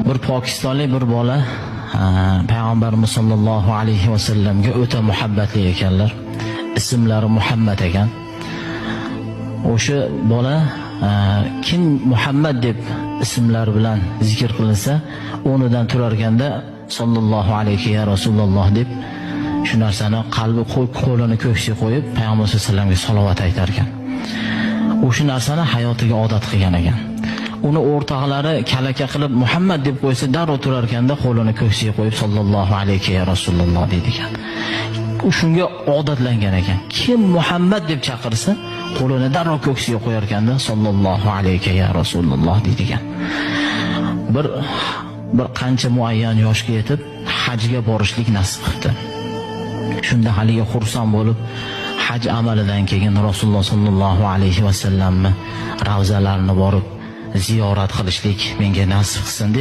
Bir pokistonlik bir bola payg'ambarimiz sollallohu alayhi vasallamga o'ta muhabbatli ekanlar. Ismlari Muhammad ekan. O'sha bola kim Muhammad deb ismlar bilan zikr qilinsa, o'rnidan turar ekanda sallallohu alayhi ya Rasululloh deb shu narsani qalbi qo'lini ko'ksiga qo'yib payg'ambar sollallohu alayhi vasallamga salovat aytar ekan. O'sha narsani hayotiga odat qilgan ekan. Uni o'rtoqlari kalaka qilib Muhammad deb qo'ysa, darrov turar ekanda qo'lini ko'ksiga qo'yib sallallohu alayhi ya Rasululloh deydi ekan. U shunga odatlangan ekan. Kim Muhammad deb chaqirsa, qo'lini darrov ko'ksiga qo'yar ekanda sallallohu alayhi ya Rasululloh deydi ekan. Bir qancha muayyan yoshga yetib hajga borishlik nasib qildi. Shunda haliga xursand bo'lib, haj amalidan keyin Rasululloh sallallohu alayhi vasallamni ravzalarini borib ziyorat qilishlik menga nasib qilsin deb